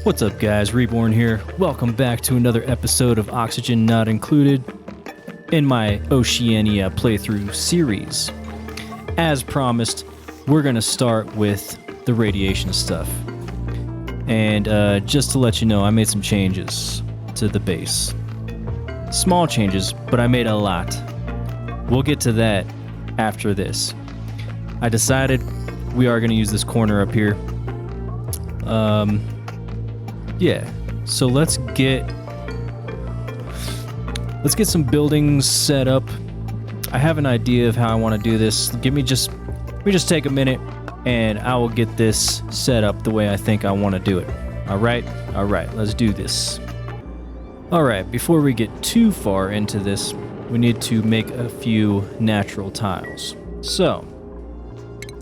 What's up guys, Reborn here. Welcome back to another episode of Oxygen Not Included in my Oceania playthrough series. As promised, we're going to start with the radiation stuff. And just to let you know, I made some changes to the base. Small changes, but I made a lot. We'll get to that after this. I decided we are going to use this corner up here. Yeah, so let's get some buildings set up. I have an idea of how I want to do this. Let me just take a minute and I will get this set up the way I think I want to do it. All right, let's do this. All right, before we get too far into this, we need to make a few natural tiles. So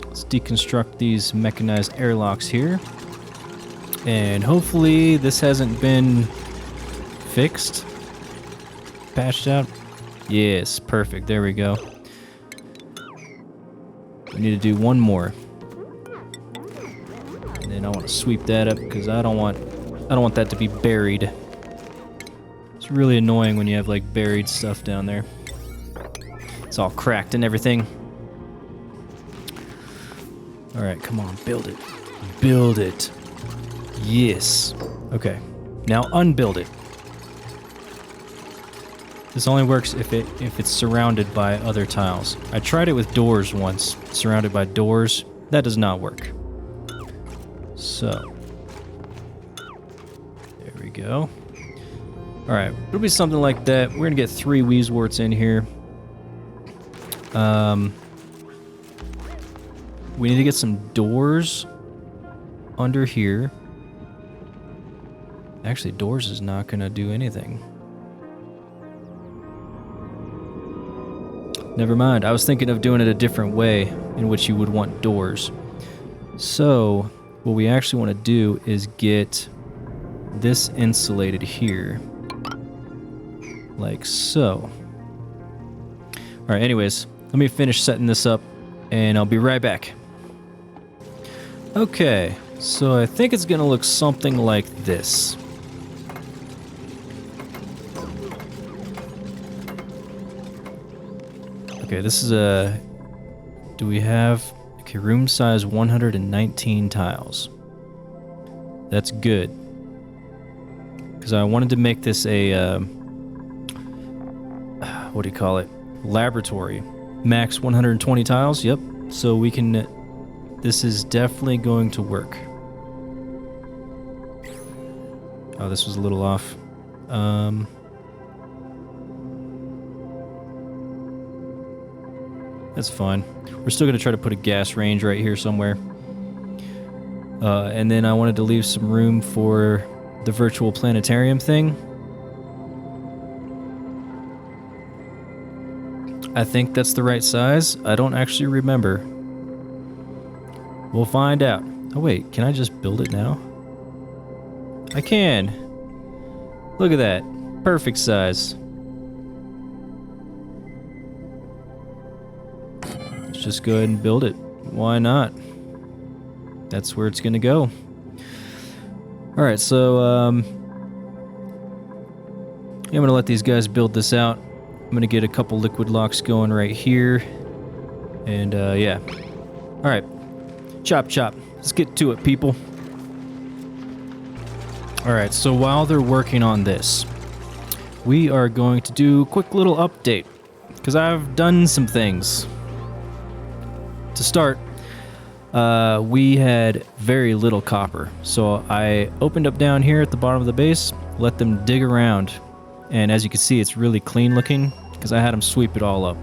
let's deconstruct these mechanized airlocks here. And hopefully this hasn't been fixed, patched out. Yes, perfect. There we go. We need to do one more. And then I want to sweep that up because I don't want that to be buried. It's really annoying when you have like buried stuff down there. It's all cracked and everything. All right, come on, build it. Build it. Yes. Okay. Now unbuild it. This only works if it's surrounded by other tiles. I tried it with doors once, surrounded by doors. That does not work. So there we go. All right, it'll be something like that. We're gonna get 3 Weezeworts in here. We need to get some doors under here. Actually, doors is not gonna do anything. Never mind. I was thinking of doing it a different way in which you would want doors. So what we actually want to do is get this insulated here. Like so. Alright, anyways, let me finish setting this up and I'll be right back. Okay, so I think it's gonna look something like this. Okay, this is a... Do we have... Okay, room size 119 tiles. That's good. Because I wanted to make this a... what do you call it? Laboratory. Max 120 tiles, yep. So we can... This is definitely going to work. Oh, this was a little off. That's fine. We're still going to try to put a gas range right here somewhere. And then I wanted to leave some room for the virtual planetarium thing. I think that's the right size. I don't actually remember. We'll find out. Oh wait, can I just build it now? I can. Look at that. Perfect size. Just go ahead and build it. Why not? That's where it's gonna go. Alright, so I'm gonna let these guys build this out. I'm gonna get a couple liquid locks going right here. And yeah. Alright. Chop chop. Let's get to it, people. Alright, so while they're working on this, we are going to do a quick little update. Because I've done some things. To start, we had very little copper, so I opened up down here at the bottom of the base, let them dig around, and as you can see, it's really clean looking because I had them sweep it all up.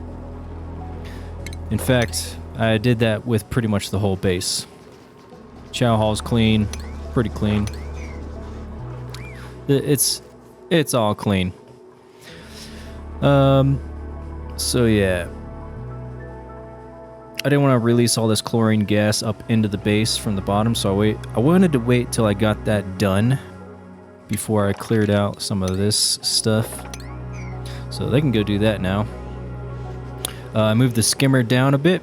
In fact, I did that with pretty much the whole base. Chow hall's clean, pretty clean. It's all clean. So yeah. I didn't want to release all this chlorine gas up into the base from the bottom, so I wanted to wait till I got that done before I cleared out some of this stuff. So they can go do that now. I moved the skimmer down a bit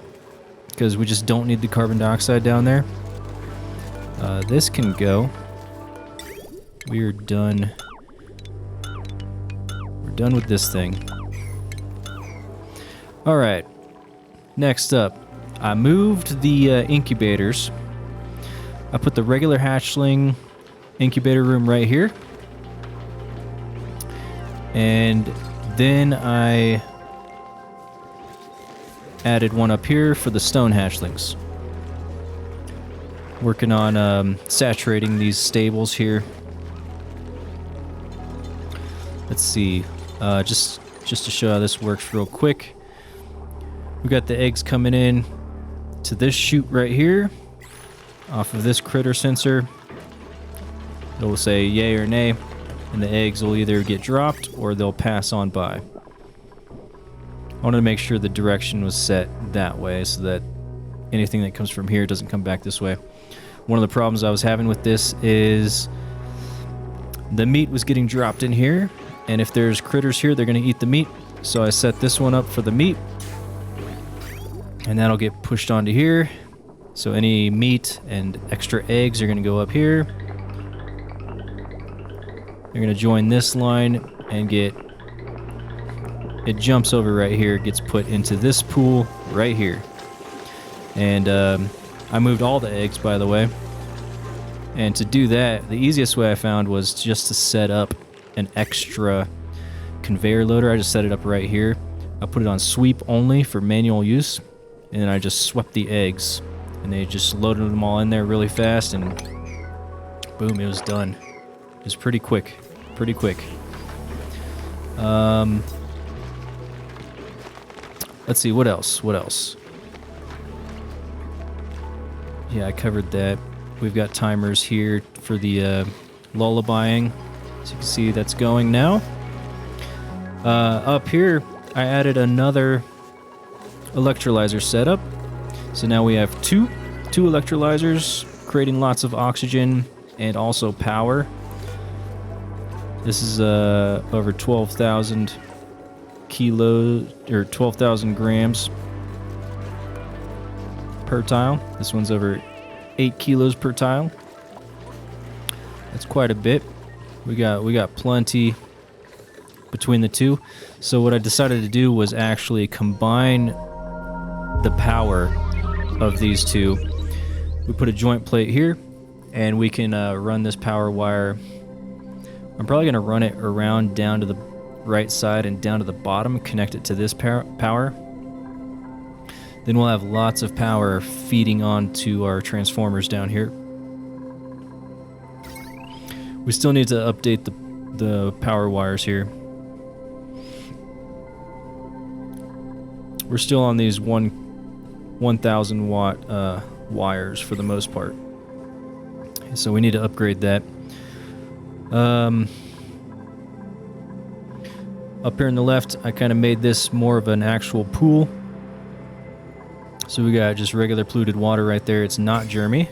because we just don't need the carbon dioxide down there. This can go. We are done. We're done with this thing. Alright. Next up, I moved the incubators. I put the regular hatchling incubator room right here. And then I added one up here for the stone hatchlings. Working on saturating these stables here. Let's see, just to show how this works real quick. We got the eggs coming in to this chute right here, off of this critter sensor. It'll say yay or nay, and the eggs will either get dropped or they'll pass on by. I wanted to make sure the direction was set that way so that anything that comes from here doesn't come back this way. One of the problems I was having with this is the meat was getting dropped in here, and if there's critters here, they're going to eat the meat. So I set this one up for the meat, and that'll get pushed onto here. So any meat and extra eggs are going to go up here. They're going to join this line and it jumps over right here, gets put into this pool right here. And I moved all the eggs, by the way. And to do that, the easiest way I found was just to set up an extra conveyor loader. I just set it up right here. I put it on sweep only for manual use. And then I just swept the eggs. And they just loaded them all in there really fast, and boom, it was done. It was pretty quick. Pretty quick. Let's see, what else? What else? Yeah, I covered that. We've got timers here for the lullabying. As you can see, that's going now. Up here, I added another electrolyzer setup. So now we have two electrolyzers, creating lots of oxygen and also power. This is over 12,000 kilos, or 12,000 grams per tile. This one's over 8 kilos per tile. That's quite a bit. We got plenty between the two. So what I decided to do was actually combine the power of these two. We put a joint plate here, and we can run this power wire. I'm probably going to run it around down to the right side and down to the bottom, connect it to this power. Then we'll have lots of power feeding onto our transformers down here. We still need to update the power wires here. We're still on these 1,000 watt wires for the most part. So we need to upgrade that. Up here on the left, I kind of made this more of an actual pool. So we got just regular polluted water right there. It's not germy,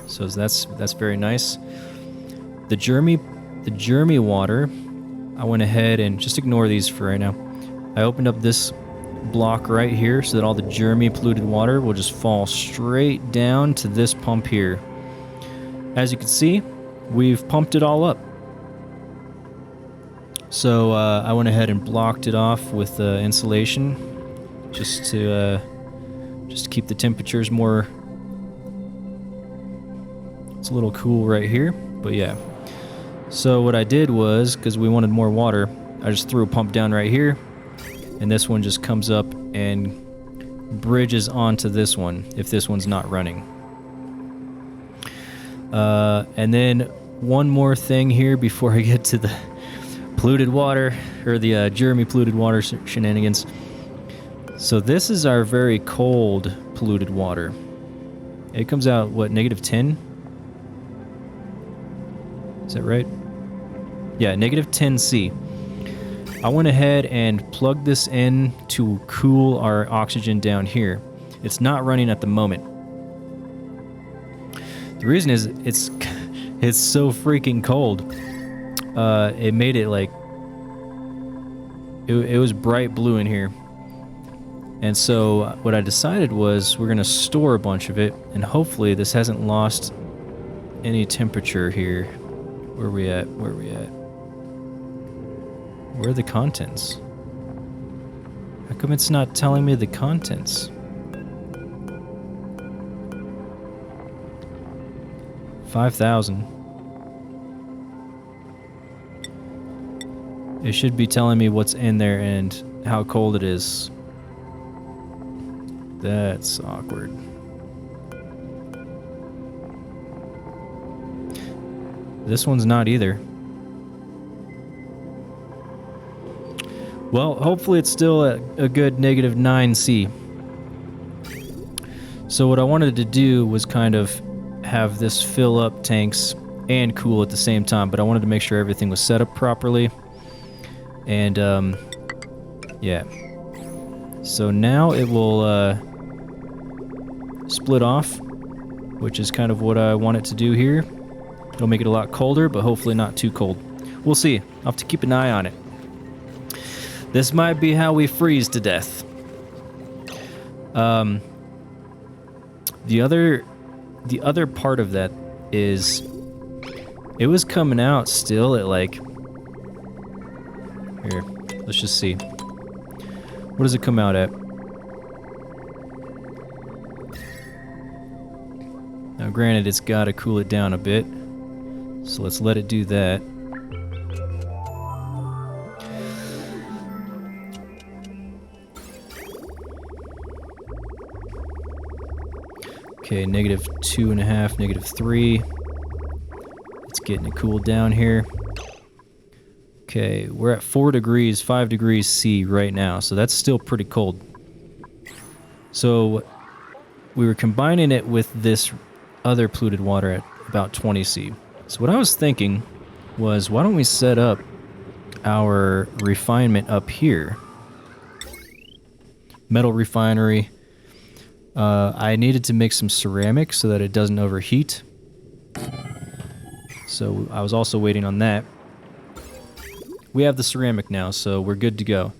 so that's very nice. The germy water, I went ahead and just ignore these for right now. I opened up this block right here so that all the germy polluted water will just fall straight down to this pump here. As you can see, we've pumped it all up. So I went ahead and blocked it off with insulation just to keep the temperatures more. It's a little cool right here, but yeah. So what I did was, because we wanted more water, I just threw a pump down right here, and this one just comes up and bridges onto this one if this one's not running. And then one more thing here before I get to the polluted water, or the germy polluted water shenanigans. So this is our very cold polluted water. It comes out, what, -10? Is that right? Yeah, -10°C. I went ahead and plugged this in to cool our oxygen down here. It's not running at the moment. The reason is it's so freaking cold. It made it like it was bright blue in here. And so what I decided was we're going to store a bunch of it, and hopefully this hasn't lost any temperature here. Where are we at? Where are we at? Where are the contents? How come it's not telling me the contents? 5,000. It should be telling me what's in there and how cold it is. That's awkward. This one's not either. Well, hopefully it's still a good negative 9C. So what I wanted to do was kind of have this fill up tanks and cool at the same time, but I wanted to make sure everything was set up properly. And, yeah. So now it will, split off, which is kind of what I want it to do here. It'll make it a lot colder, but hopefully not too cold. We'll see. I'll have to keep an eye on it. This might be how we freeze to death. The other part of that is it was coming out still at like, here, let's just see. What does it come out at? Now granted, it's got to cool it down a bit, so let's let it do that. Okay, negative 2.5, negative 3. It's getting it cooled down here. Okay, we're at 4 degrees, 5 degrees C right now, so that's still pretty cold. So we were combining it with this other polluted water at about 20 C. So what I was thinking was, why don't we set up our refinement up here? Metal refinery. I needed to make some ceramic so that it doesn't overheat. So I was also waiting on that. We have the ceramic now, so we're good to go.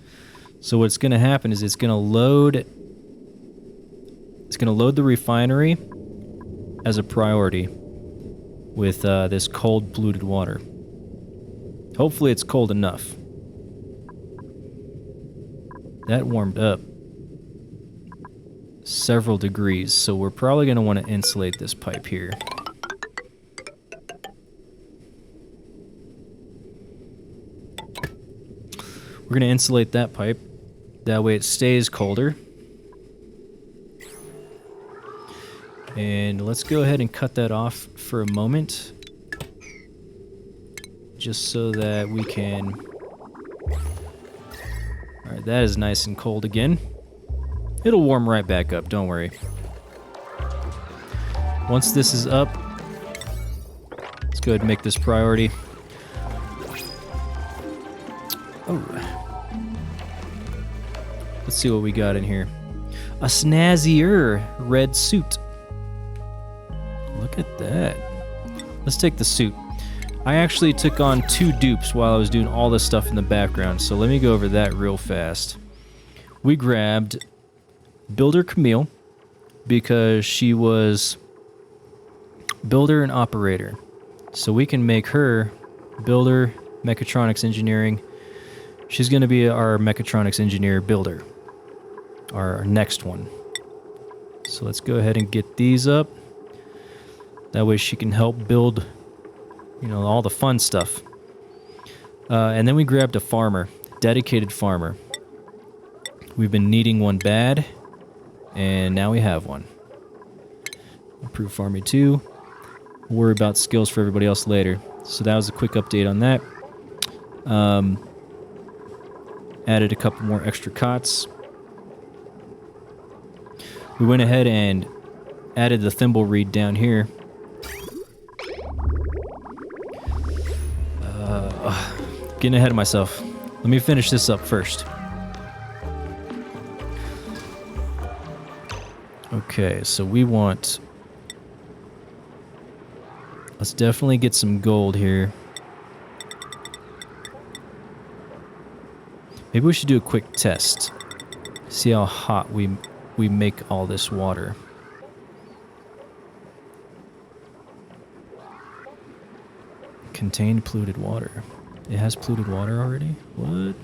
So what's going to happen is it's going to load the refinery as a priority with this cold polluted water. Hopefully it's cold enough. That warmed up several degrees, so we're probably going to want to insulate this pipe here. We're going to insulate that pipe. That way it stays colder. And let's go ahead and cut that off for a moment. Just so that we can... Alright, that is nice and cold again. It'll warm right back up, don't worry. Once this is up, let's go ahead and make this priority. Oh. Let's see what we got in here. A snazzier red suit. Look at that. Let's take the suit. I actually took on 2 dupes while I was doing all this stuff in the background, so let me go over that real fast. We grabbed Builder Camille because she was builder and operator. So we can make her builder, mechatronics engineering. She's going to be our mechatronics engineer builder, our next one. So let's go ahead and get these up. That way she can help build, you know, all the fun stuff. And then we grabbed a farmer, dedicated farmer. We've been needing one bad, and now we have one. Improve farming 2. We'll worry about skills for everybody else later. So that was a quick update on that. Added a couple more extra cots. We went ahead and added the thimble reed down here. Getting ahead of myself. Let me finish this up first. Okay, so we want... Let's definitely get some gold here. Maybe we should do a quick test. See how hot we make all this water. Contained polluted water. It has polluted water already? What?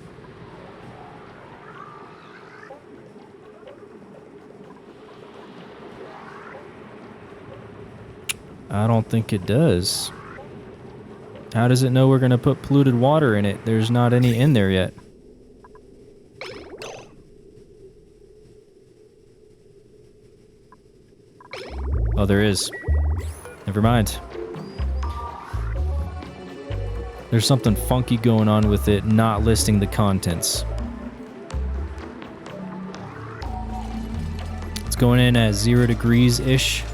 I don't think it does. How does it know we're going to put polluted water in it? There's not any in there yet. Oh, there is. Never mind. There's something funky going on with it not listing the contents. It's going in at 0 degrees-ish.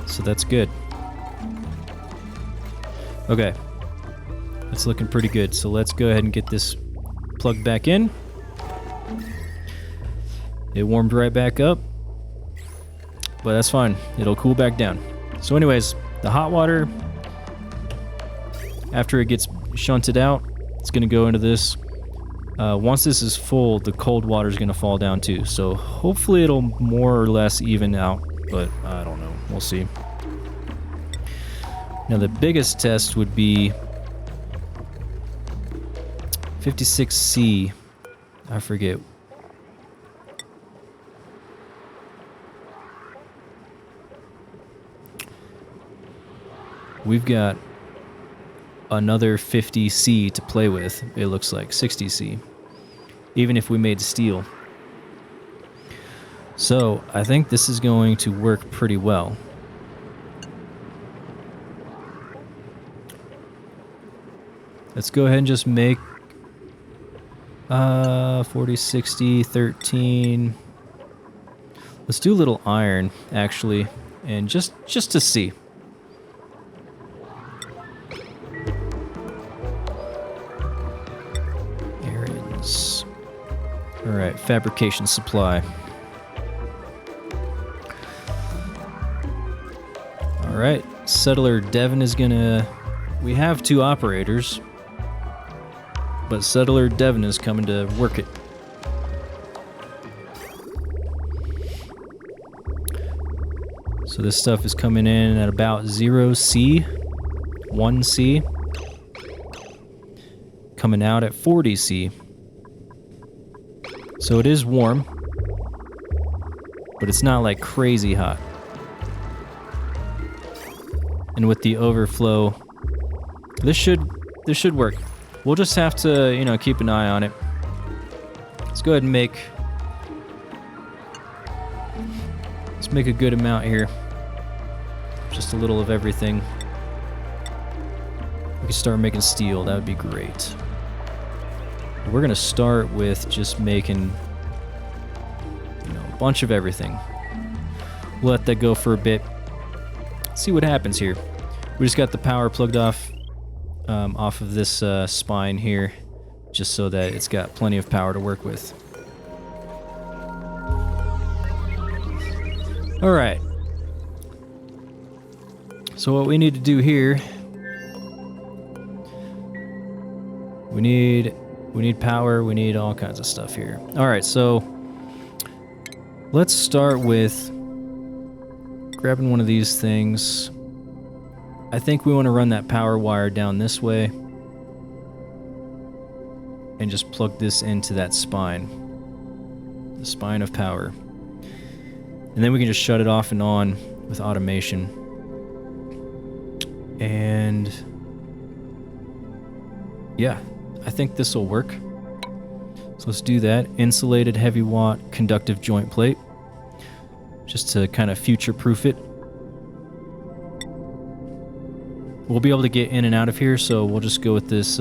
So that's good. Okay. It's looking pretty good. So let's go ahead and get this plugged back in. It warmed right back up. But that's fine. It'll cool back down. So anyways, the hot water, after it gets shunted out, it's going to go into this. Once this is full, the cold water is going to fall down too. So hopefully it'll more or less even out, but I don't know. We'll see. Now the biggest test would be 56C. I forget. We've got another 50C to play with, it looks like, 60C. Even if we made steel. So, I think this is going to work pretty well. Let's go ahead and just make 40, 60, 13. Let's do a little iron, actually, and just to see. Alright, fabrication supply. Alright, Settler Devon is gonna... We have 2 operators, but Settler Devon is coming to work it. So this stuff is coming in at about 0C, 1C, coming out at 40C. So it is warm, but it's not like crazy hot. And with the overflow, this should work. We'll just have to, you know, keep an eye on it. Let's go ahead and make a good amount here. Just a little of everything. We can start making steel, that would be great. We're gonna start with just making, you know, a bunch of everything. We'll let that go for a bit. See what happens here. We just got the power plugged off of this spine here, just so that it's got plenty of power to work with. All right. So what we need to do here, we need power, we need all kinds of stuff here. Alright, so let's start with grabbing one of these things. I think we want to run that power wire down this way and just plug this into that spine. The spine of power. And then we can just shut it off and on with automation. And yeah, I think this will work. So let's do that. Insulated heavy watt conductive joint plate. Just to kind of future-proof it. We'll be able to get in and out of here, so we'll just go with this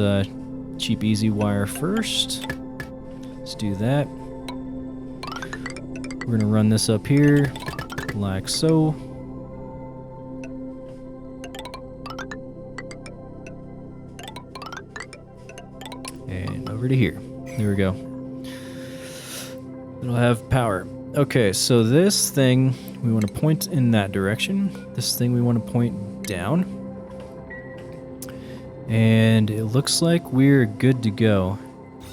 cheap easy wire first. Let's do that. We're gonna run this up here, like so. And over to here. There we go. It'll have power. Okay, so this thing, we want to point in that direction. This thing we want to point down. And it looks like we're good to go.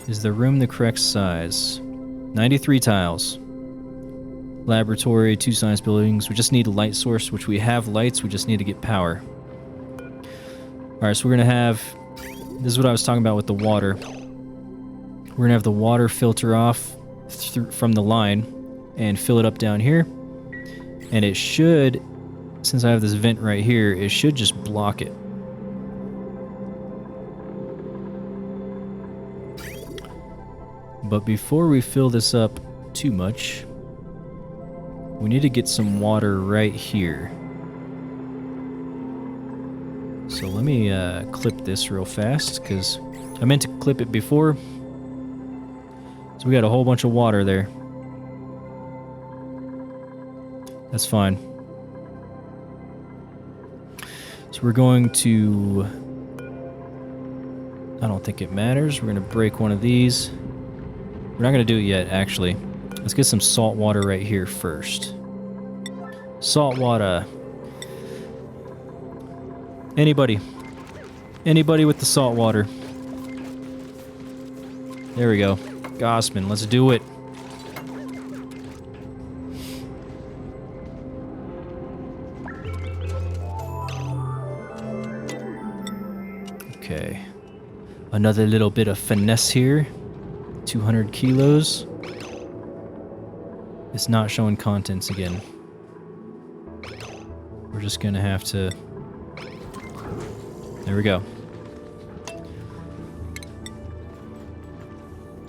Is the room the correct size? 93 tiles. Laboratory, 2 science buildings. We just need a light source, which we have lights. We just need to get power. Alright, so we're going to have... This is what I was talking about with the water. We're going to have the water filter off from the line and fill it up down here. And it should, since I have this vent right here, it should just block it. But before we fill this up too much, we need to get some water right here. So let me clip this real fast, because I meant to clip it before. So we got a whole bunch of water there. That's fine. So we're going to... I don't think it matters. We're going to break one of these. We're not going to do it yet, actually. Let's get some salt water right here first. Salt water. Anybody. Anybody with the salt water. There we go. Gossman, let's do it. Okay. Another little bit of finesse here. 200 kilos. It's not showing contents again. We're just gonna have to... There we go.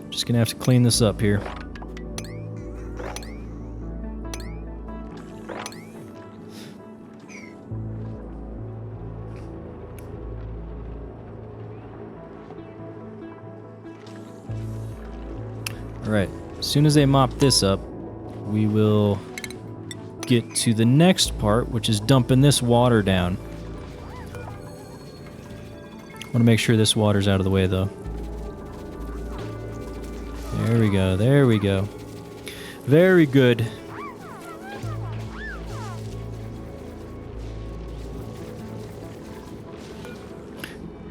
Just gonna have to clean this up here. Alright, as soon as they mop this up, we will get to the next part, which is dumping this water down. I want to make sure this water's out of the way, though. There we go, there we go. Very good.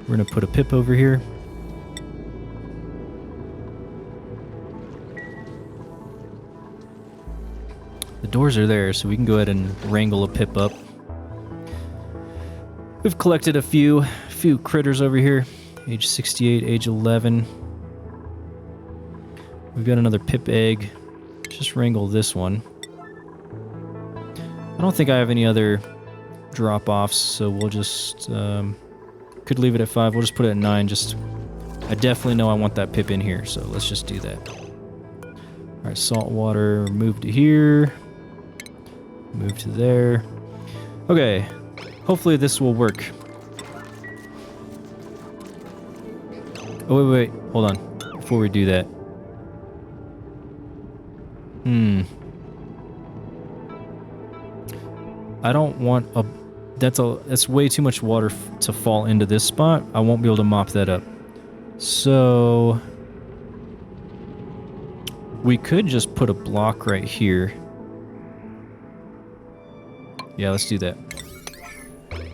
We're going to put a pip over here. The doors are there, so we can go ahead and wrangle a pip up. We've collected a few critters over here. Age 68, age 11. We've got another pip egg. Just wrangle this one. I don't think I have any other drop-offs, so we'll just... could leave it at 5. We'll just put it at 9. I definitely know I want that pip in here, so let's just do that. Alright, salt water, move to here. Move to there. Okay, hopefully this will work. Oh, wait, hold on. Before we do that. I don't want a... That's way too much water to fall into this spot. I won't be able to mop that up. So... we could just put a block right here. Yeah, let's do that.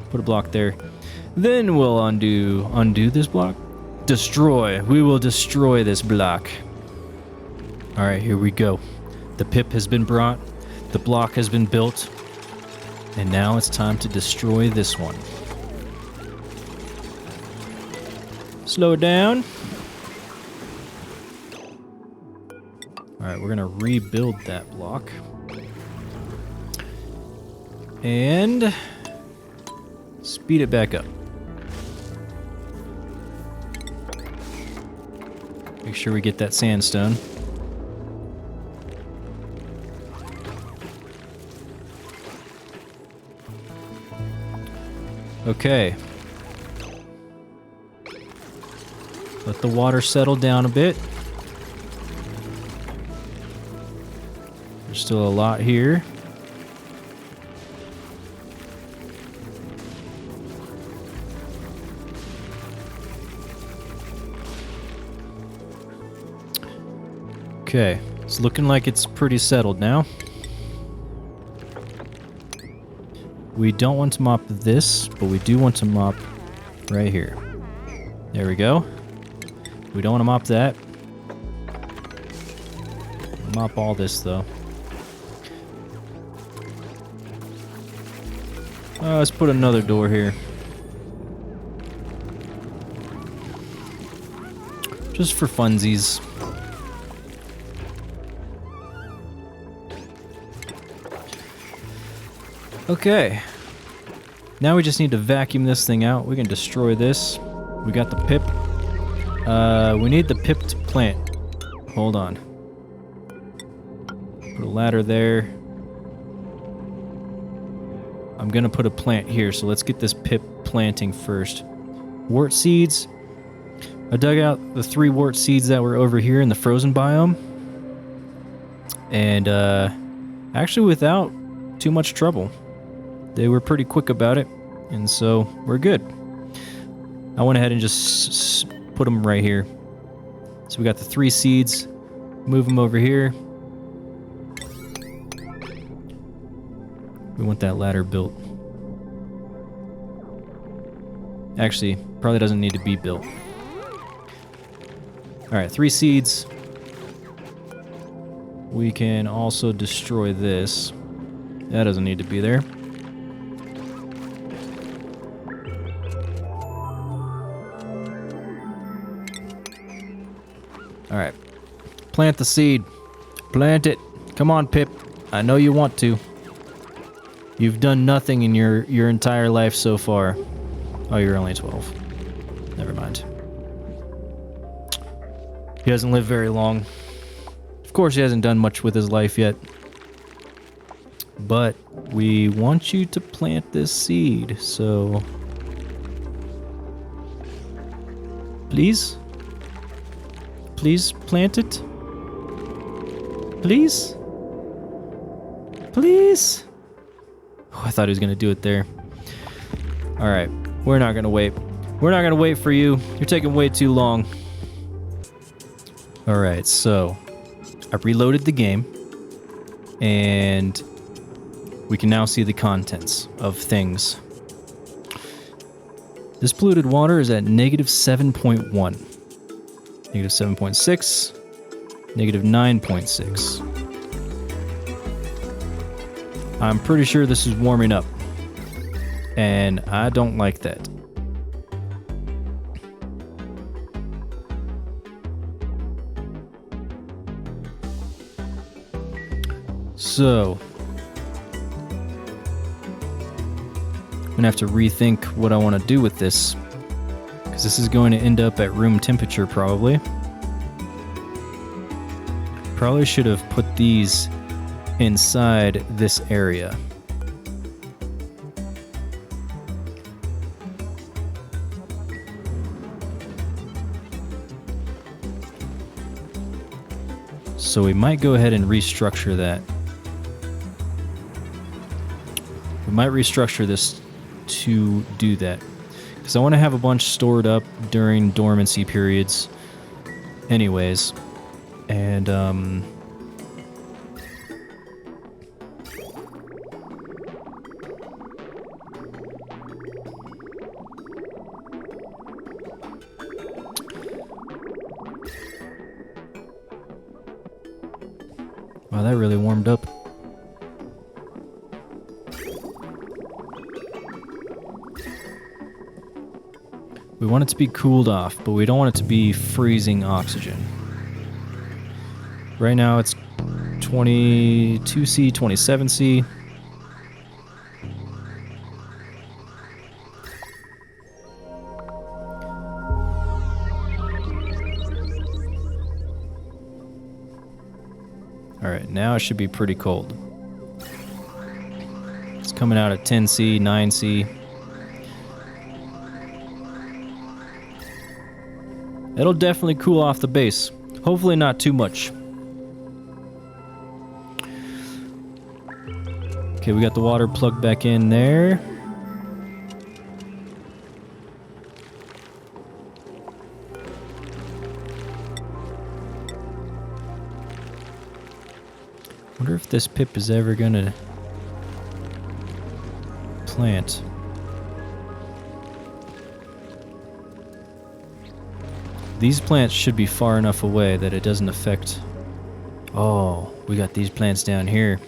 Put a block there. Then we'll undo this block. Destroy. We will destroy this block. Alright, here we go. The pip has been brought. The block has been built. And now it's time to destroy this one. Slow down. Alright, we're gonna rebuild that block. And speed it back up. Make sure we get that sandstone. Okay. Let the water settle down a bit. There's still a lot here. Okay, it's looking like it's pretty settled now. We don't want to mop this, but we do want to mop right here. There we go. We don't want to mop that. Mop all this, though. Let's put another door here. Just for funsies. Okay. Now we just need to vacuum this thing out. We can destroy this. We got the pip. We need the pipped plant. Hold on. Put a ladder there. I'm gonna put a plant here, so let's get this pip planting first. Wart seeds. I dug out the 3 wart seeds that were over here in the frozen biome. And actually without too much trouble. They were pretty quick about it, and so we're good. I went ahead and just put them right here. So we got the 3 seeds. Move them over here. We want that ladder built. Actually, probably doesn't need to be built. Alright, 3 seeds. We can also destroy this. That doesn't need to be there. Alright. Plant the seed. Plant it. Come on, Pip. I know you want to. You've done nothing in your entire life so far. Oh, you're only 12. Never mind. He hasn't lived very long. Of course, he hasn't done much with his life yet. But we want you to plant this seed, so... Please? Please plant it? Please? Please? Oh, I thought he was gonna do it there. Alright, we're not gonna wait. We're not gonna wait for you. You're taking way too long. Alright, so I reloaded the game, and we can now see the contents of things. This polluted water is at negative 7.1, negative 7.6, negative 9.6. I'm pretty sure this is warming up, and I don't like that. So, I'm gonna have to rethink what I want to do with this, because this is going to end up at room temperature probably. Probably should have put these inside this area. So we might go ahead and restructure that. We might restructure this to do that, because I want to have a bunch stored up during dormancy periods anyways. And wow, that really warmed up. We want it to be cooled off, but we don't want it to be freezing oxygen. Right now it's 22C, 27C. Alright, now it should be pretty cold. It's coming out at 10C, 9C. It'll definitely cool off the base. Hopefully not too much. Okay, we got the water plugged back in there. Wonder if this pip is ever gonna plant. These plants should be far enough away that it doesn't affect... Oh, we got these plants down here.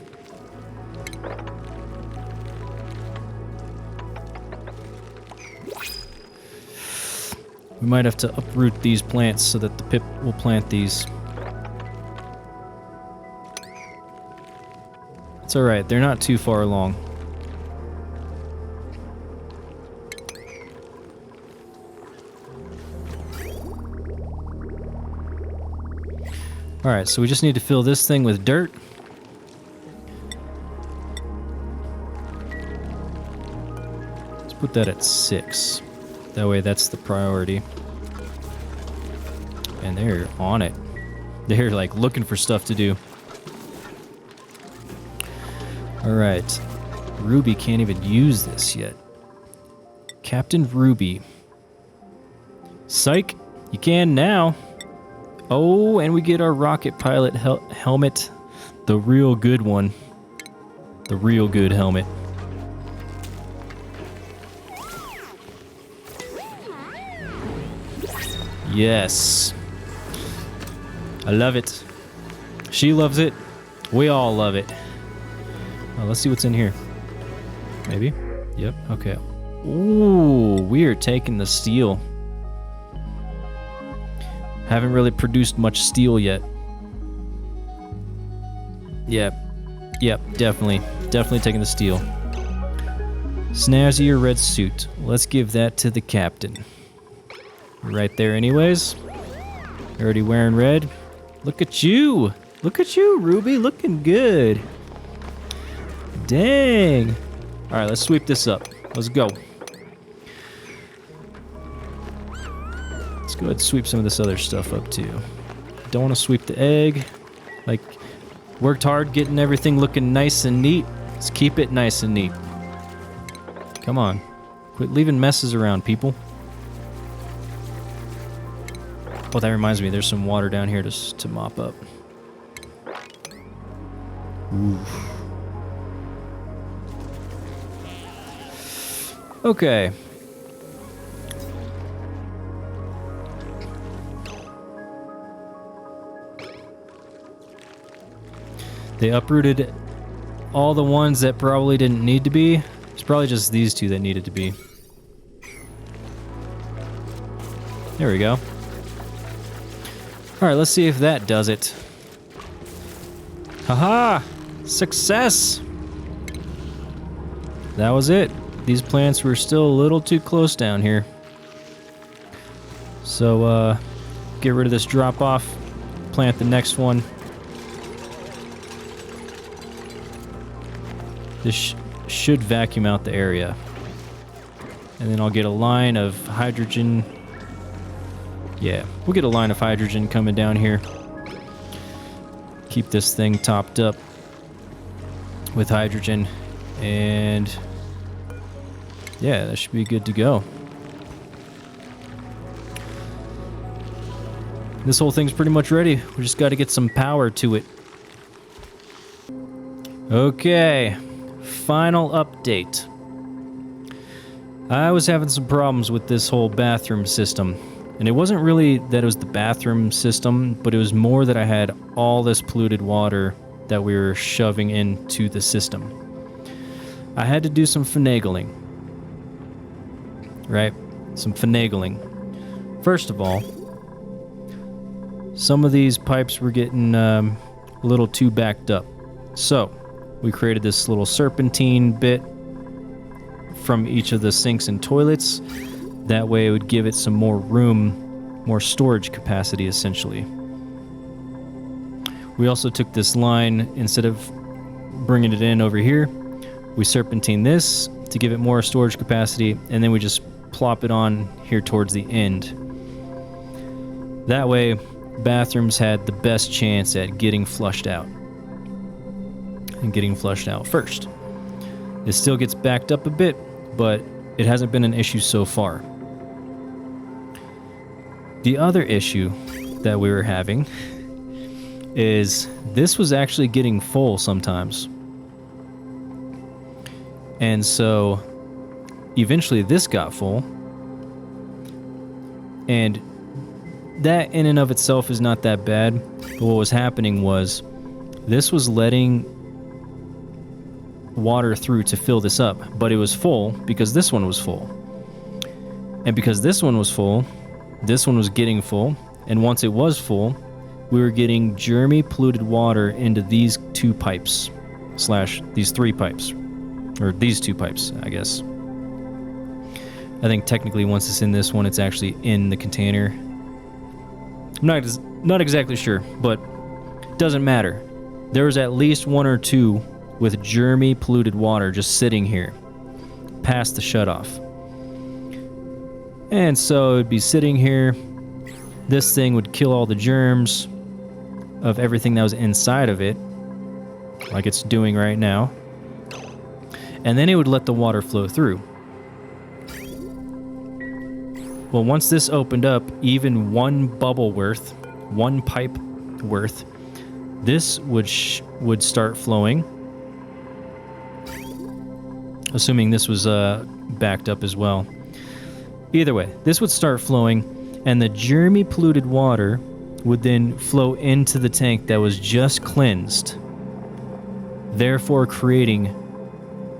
We might have to uproot these plants so that the pip will plant these. It's alright, they're not too far along. Alright, so we just need to fill this thing with dirt. Let's put that at 6. That way that's the priority. And they're on it. They're like looking for stuff to do. Alright. Ruby can't even use this yet. Captain Ruby. Psych! You can now! Oh, and we get our rocket pilot helmet. The real good one. The real good helmet. Yes. I love it. She loves it. We all love it. Well, let's see what's in here. Maybe? Yep, okay. Ooh, we are taking the steel. Haven't really produced much steel yet. Yep, definitely. Definitely taking the steel. Snazzier red suit. Let's give that to the captain. Right there anyways. Already wearing red. Look at you. Look at you, Ruby. Looking good. Dang. Alright, let's sweep this up. Let's go. Let's go ahead and sweep some of this other stuff up too. Don't want to sweep the egg. Like, worked hard getting everything looking nice and neat. Let's keep it nice and neat. Come on. Quit leaving messes around, people. Oh, that reminds me, there's some water down here to mop up. Oof. Okay. They uprooted all the ones that probably didn't need to be. It's probably just these two that needed to be. There we go. Alright, let's see if that does it. Haha! Success! That was it. These plants were still a little too close down here. So, get rid of this drop off. Plant the next one. This should vacuum out the area. And then I'll get a line of hydrogen. Yeah, we'll get a line of hydrogen coming down here. Keep this thing topped up with hydrogen. And yeah, that should be good to go. This whole thing's pretty much ready. We just got to get some power to it. Okay, final update. I was having some problems with this whole bathroom system. And it wasn't really that it was the bathroom system, but it was more that I had all this polluted water that we were shoving into the system. I had to do some finagling. Right? Some finagling. First of all, some of these pipes were getting a little too backed up. So, we created this little serpentine bit from each of the sinks and toilets. That way it would give it some more room, more storage capacity essentially. We also took this line, instead of bringing it in over here, we serpentine this to give it more storage capacity, and then we just plop it on here towards the end. That way, bathrooms had the best chance at getting flushed out. And getting flushed out first. It still gets backed up a bit, but it hasn't been an issue so far. The other issue that we were having is this was actually getting full sometimes. And so eventually this got full. And that in and of itself is not that bad. But what was happening was this was letting water through to fill this up. But it was full because this one was full. And because this one was full, This one was getting full, and once it was full, we were getting germy polluted water into these two pipes, slash these three pipes, or these two pipes, I guess. I think technically once it's in this one, it's actually in the container. I'm not exactly sure, but it doesn't matter. There was at least one or two with germy polluted water just sitting here past the shutoff. And so it'd be sitting here. This thing would kill all the germs of everything that was inside of it, like it's doing right now. And then it would let the water flow through. Well, once this opened up, even one bubble worth, one pipe worth, this would start flowing. Assuming this was backed up as well. Either way, this would start flowing, and the germy polluted water would then flow into the tank that was just cleansed, therefore creating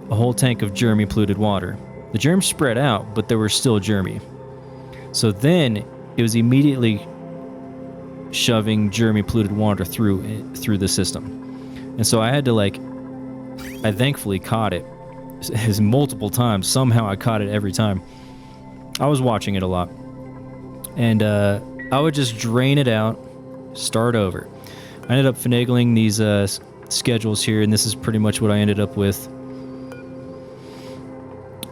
a whole tank of germy polluted water. The germs spread out, but they were still germy. So then it was immediately shoving germy polluted water through the system. And so I had to I thankfully caught it as multiple times. Somehow I caught it every time. I was watching it a lot. And I would just drain it out, start over. I ended up finagling these schedules here, and this is pretty much what I ended up with.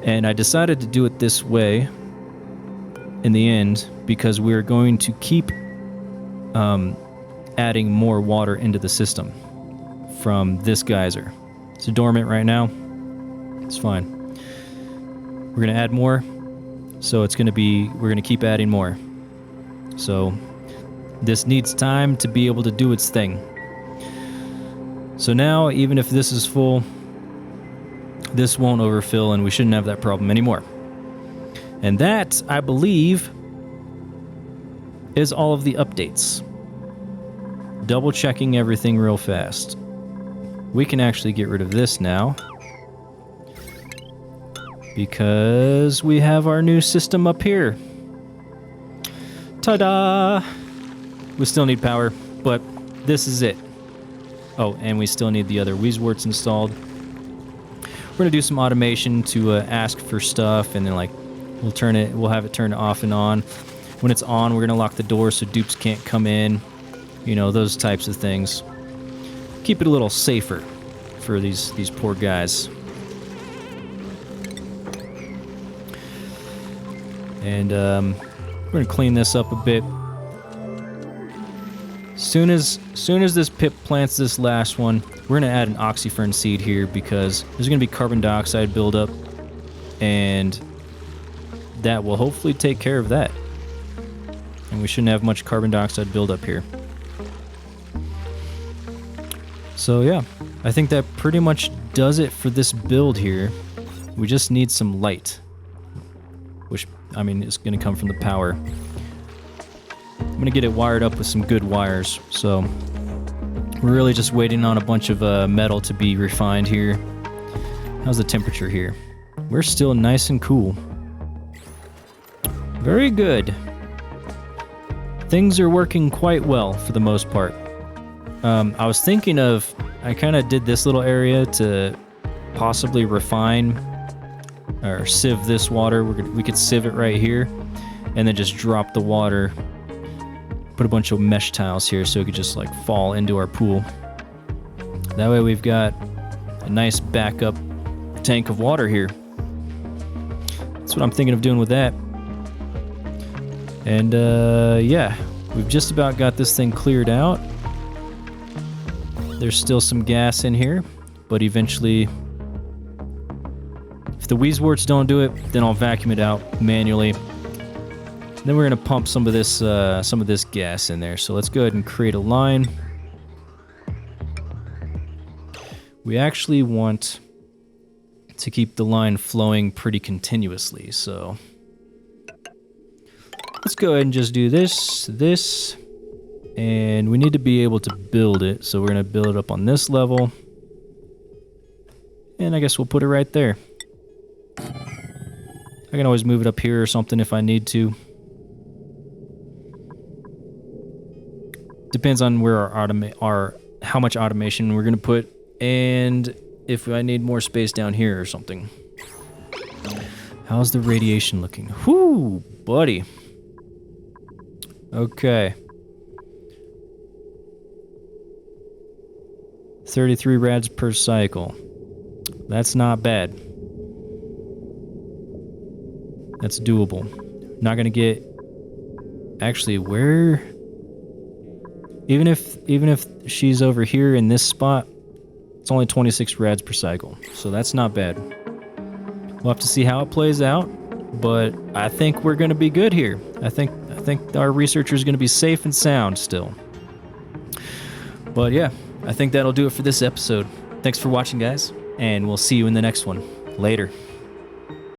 And I decided to do it this way in the end because we're going to keep adding more water into the system from this geyser. It's dormant right now. It's fine. We're going to add more, so we're going to keep adding more. So this needs time to be able to do its thing. So now, even if this is full, this won't overfill, and we shouldn't have that problem anymore. And that, I believe, is all of the updates. Double checking everything real fast. We can actually get rid of this now, because we have our new system up here. Ta-da! We still need power, but this is it. Oh, and we still need the other Weezeworts installed. We're gonna do some automation to ask for stuff, and then we'll have it turned off and on. When it's on, we're gonna lock the door so dupes can't come in. You know, those types of things. Keep it a little safer for these poor guys. And we're gonna clean this up a bit. Soon as this pip plants this last one, we're gonna add an oxyfern seed here because there's gonna be carbon dioxide buildup, and that will hopefully take care of that. And we shouldn't have much carbon dioxide buildup here. So yeah, I think that pretty much does it for this build here. We just need some light, which, I mean, is going to come from the power. I'm going to get it wired up with some good wires, so we're really just waiting on a bunch of metal to be refined here. How's the temperature here? We're still nice and cool. Very good. Things are working quite well for the most part. I was thinking I kind of did this little area to possibly refine or sieve this water. We could sieve it right here and then just drop the water, put a bunch of mesh tiles here so it could just fall into our pool. That way we've got a nice backup tank of water here. That's what I'm thinking of doing with that. And yeah, we've just about got this thing cleared out. There's still some gas in here, but eventually, if the Weezeworts don't do it, then I'll vacuum it out manually. Then we're gonna pump some of this gas in there. So let's go ahead and create a line. We actually want to keep the line flowing pretty continuously, so let's go ahead and just do this. And we need to be able to build it, so we're going to build it up on this level. And I guess we'll put it right there. I can always move it up here or something if I need to. Depends on where our how much automation we're gonna put, and if I need more space down here or something. How's the radiation looking? Whoo, buddy. Okay. 33 rads per cycle. That's not bad. That's doable. Not gonna get... Actually, where... Even if she's over here in this spot, it's only 26 rads per cycle. So that's not bad. We'll have to see how it plays out, but I think we're gonna be good here. I think our researcher's gonna be safe and sound still. But yeah, I think that'll do it for this episode. Thanks for watching, guys, and we'll see you in the next one. Later.